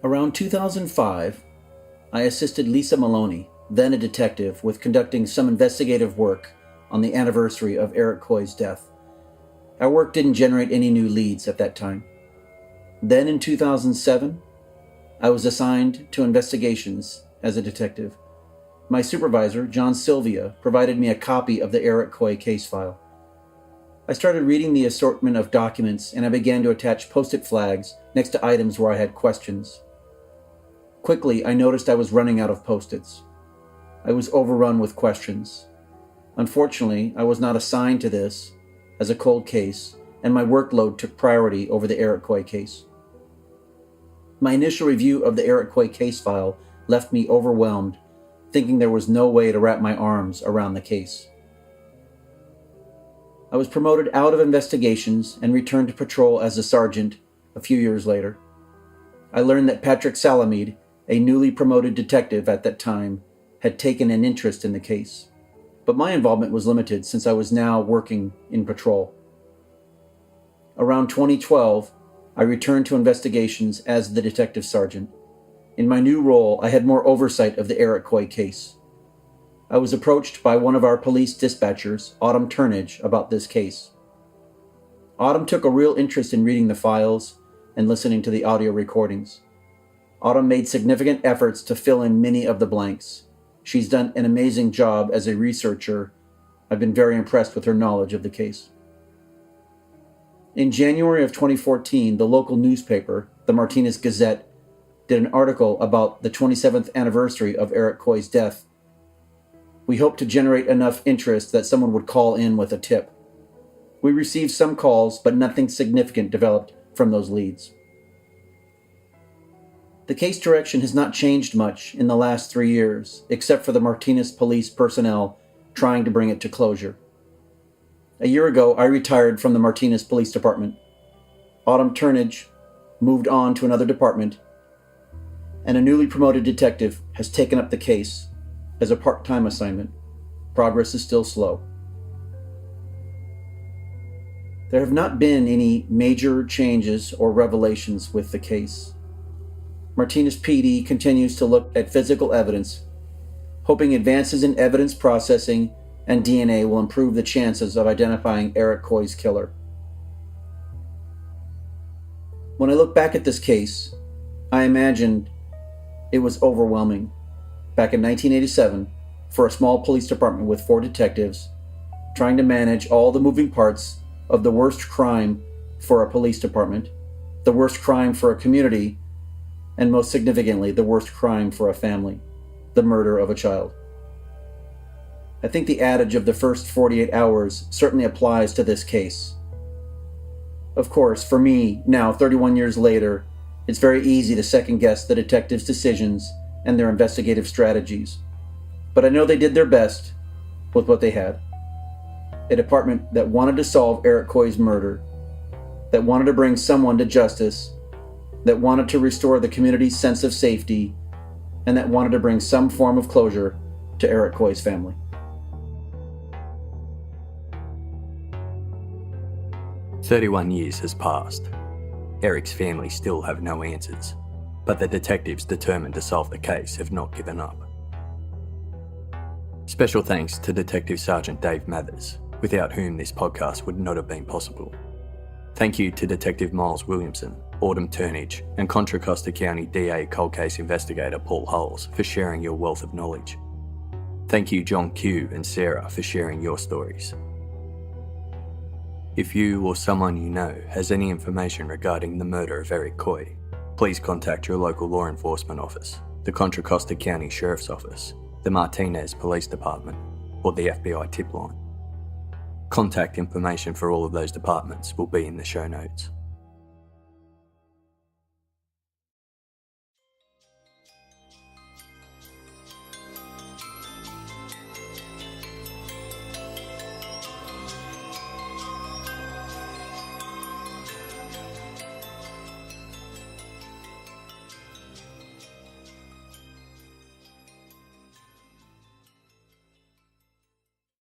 Around 2005, I assisted Lisa Maloney, then a detective, with conducting some investigative work on the anniversary of Eric Coy's death. Our work didn't generate any new leads at that time. Then in 2007, I was assigned to investigations as a detective. My supervisor, John Sylvia, provided me a copy of the Eric Coy case file. I started reading the assortment of documents, and I began to attach post-it flags next to items where I had questions. Quickly, I noticed I was running out of post-its. I was overrun with questions. Unfortunately, I was not assigned to this as a cold case, and my workload took priority over the Eric Coy case. My initial review of the Eric Coy case file left me overwhelmed, thinking there was no way to wrap my arms around the case. I was promoted out of investigations and returned to patrol as a sergeant a few years later. I learned that Patrick Salamid, a newly promoted detective at that time, had taken an interest in the case, but my involvement was limited since I was now working in patrol. Around 2012, I returned to investigations as the detective sergeant. In my new role, I had more oversight of the Eric Coy case. I was approached by one of our police dispatchers, Autumn Turnage, about this case. Autumn took a real interest in reading the files and listening to the audio recordings. Autumn made significant efforts to fill in many of the blanks. She's done an amazing job as a researcher. I've been very impressed with her knowledge of the case. In January of 2014, the local newspaper, the Martinez Gazette, did an article about the 27th anniversary of Eric Coy's death. We hoped to generate enough interest that someone would call in with a tip. We received some calls, but nothing significant developed from those leads. The case direction has not changed much in the last 3 years, except for the Martinez police personnel trying to bring it to closure. A year ago, I retired from the Martinez Police Department. Autumn Turnage moved on to another department, and a newly promoted detective has taken up the case as a part-time assignment. Progress is still slow. There have not been any major changes or revelations with the case. Martinez PD continues to look at physical evidence, hoping advances in evidence processing and DNA will improve the chances of identifying Eric Coy's killer. When I look back at this case, I imagined it was overwhelming. Back in 1987, for a small police department with 4 detectives, trying to manage all the moving parts of the worst crime for a police department, the worst crime for a community, and most significantly, the worst crime for a family, the murder of a child. I think the adage of the first 48 hours certainly applies to this case. Of course, for me, now 31 years later, it's very easy to second-guess the detectives' decisions and their investigative strategies. But I know they did their best with what they had. A department that wanted to solve Eric Coy's murder, that wanted to bring someone to justice, that wanted to restore the community's sense of safety, and that wanted to bring some form of closure to Eric Coy's family. 31 years has passed. Eric's family still have no answers, but the detectives determined to solve the case have not given up. Special thanks to Detective Sergeant Dave Mathers, without whom this podcast would not have been possible. Thank you to Detective Miles Williamson, Autumn Turnage, and Contra Costa County DA Cold Case Investigator Paul Hulls for sharing your wealth of knowledge. Thank you John Q and Sarah for sharing your stories. If you or someone you know has any information regarding the murder of Eric Coy, please contact your local law enforcement office, the Contra Costa County Sheriff's Office, the Martinez Police Department, or the FBI tip line. Contact information for all of those departments will be in the show notes.